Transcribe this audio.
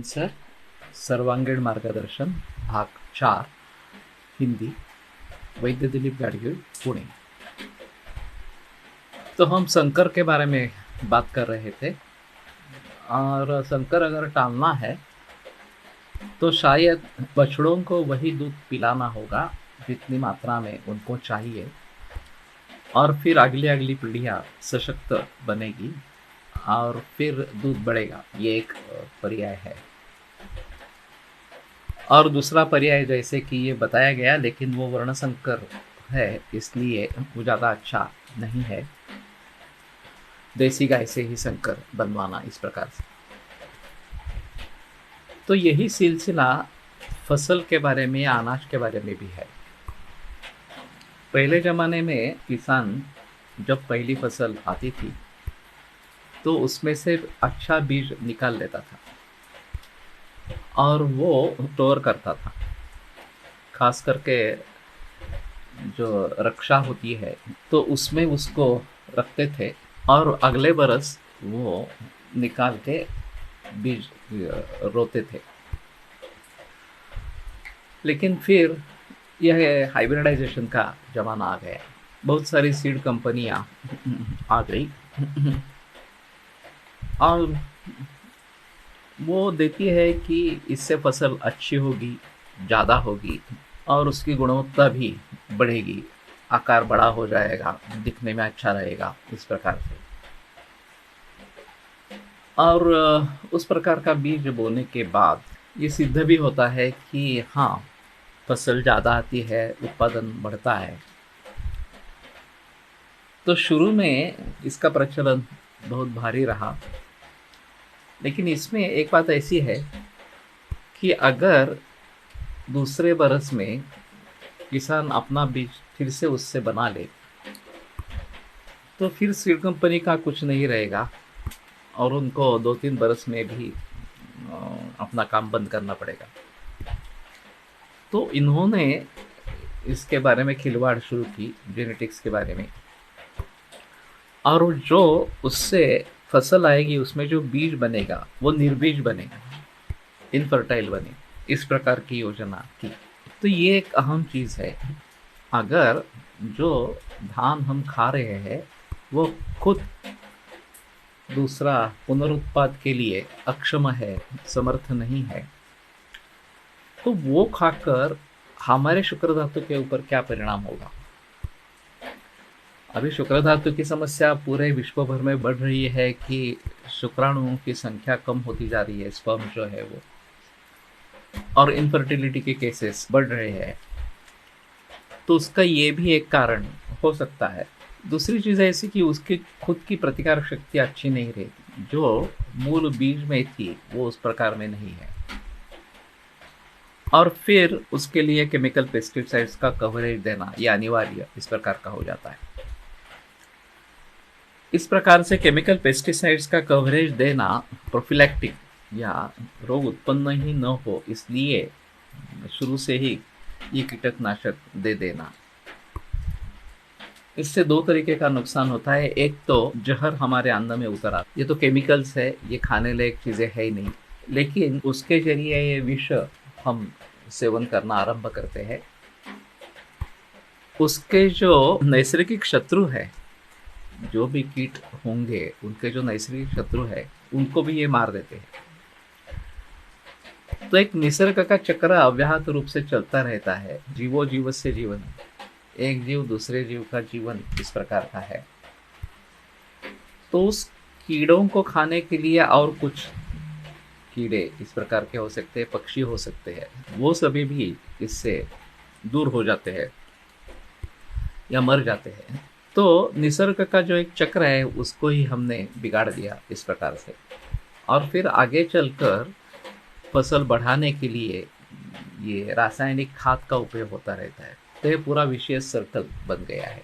Answer सर्वांगीण मार्गदर्शन भाग 4 हिंदी वैद्य दिलीप गाडगीळ पुणे। तो हम शंकर के बारे में बात कर रहे थे और शंकर अगर टालना है तो शायद बछड़ों को वही दूध पिलाना होगा जितनी मात्रा में उनको चाहिए और फिर अगली अगली पीढ़ियाँ सशक्त बनेगी और फिर दूध बढ़ेगा। ये एक पर्याय है। और दूसरा पर्याय जैसे कि ये बताया गया, लेकिन वो वर्णशंकर है इसलिए वो ज़्यादा अच्छा नहीं है। देसी गाय से ही शंकर बनवाना इस प्रकार से। तो यही सिलसिला फसल के बारे में या अनाज के बारे में भी है। पहले ज़माने में किसान जब पहली फसल आती थी तो उसमें से अच्छा बीज निकाल लेता था और वो स्टोर करता था। खास करके जो रक्षा होती है तो उसमें उसको रखते थे और अगले बरस वो निकाल के बीज रोते थे। लेकिन फिर यह हाइब्रिडाइजेशन का जमाना आ गया। बहुत सारी सीड कंपनियां आ गई और वो देती है कि इससे फसल अच्छी होगी, ज़्यादा होगी और उसकी गुणवत्ता भी बढ़ेगी, आकार बड़ा हो जाएगा, दिखने में अच्छा रहेगा, इस प्रकार से। और उस प्रकार का बीज बोने के बाद ये सिद्ध भी होता है कि हाँ, फसल ज़्यादा आती है, उत्पादन बढ़ता है। तो शुरू में इसका प्रचलन बहुत भारी रहा, लेकिन इसमें एक बात ऐसी है कि अगर दूसरे बरस में किसान अपना बीज फिर से उससे बना ले तो फिर सीड कंपनी का कुछ नहीं रहेगा और उनको 2-3 बरस में भी अपना काम बंद करना पड़ेगा। तो इन्होंने इसके बारे में खिलवाड़ शुरू की, जेनेटिक्स के बारे में। और जो उससे फसल आएगी उसमें जो बीज बनेगा वो निर्बीज बनेगा, इनफर्टाइल बने, इस प्रकार की योजना की। तो ये एक अहम चीज़ है। अगर जो धान हम खा रहे हैं वो खुद दूसरा पुनरुत्पाद के लिए अक्षम है, समर्थ नहीं है, तो वो खाकर हमारे शुक्र धातु के ऊपर क्या परिणाम होगा। अभी शुक्र धातु की समस्या पूरे विश्व भर में बढ़ रही है कि शुक्राणुओं की संख्या कम होती जा रही है, स्पर्म जो है वो, और इनफर्टिलिटी के केसेस बढ़ रहे हैं। तो उसका ये भी एक कारण हो सकता है। दूसरी चीज़ ऐसी कि उसकी खुद की प्रतिकारक शक्ति अच्छी नहीं रहती, जो मूल बीज में थी वो उस प्रकार में नहीं है। और फिर उसके लिए केमिकल पेस्टिसाइड्स का कवरेज देना ये अनिवार्य इस प्रकार का हो जाता है। इस प्रकार से केमिकल पेस्टिसाइड्स का कवरेज देना प्रोफिलैक्टिक या रोग उत्पन्न ही न हो इसलिए शुरू से ही ये कीटकनाशक दे देना। इससे दो तरीके का नुकसान होता है। एक तो जहर हमारे अन्न में उतर आता, ये तो केमिकल्स है, ये खाने लायक चीज़ें है ही नहीं, लेकिन उसके जरिए ये विष हम सेवन करना आरंभ करते हैं। उसके जो नैसर्गिक शत्रु है, जो भी कीट होंगे उनके जो नैसर्गिक शत्रु है उनको भी ये मार देते हैं। तो एक निसर्ग का चक्र अव्याहत रूप से चलता रहता है। जीवो जीव से जीवन, एक जीव दूसरे जीव का जीवन इस प्रकार का है। तो उस कीड़ों को खाने के लिए और कुछ कीड़े इस प्रकार के हो सकते हैं, पक्षी हो सकते हैं, वो सभी भी इससे दूर हो जाते हैं या मर जाते हैं। तो निसर्ग का जो एक चक्र है उसको ही हमने बिगाड़ दिया इस प्रकार से। और फिर आगे चलकर फसल बढ़ाने के लिए ये रासायनिक खाद का उपयोग होता रहता है। तो ये पूरा विशेष सर्कल बन गया है।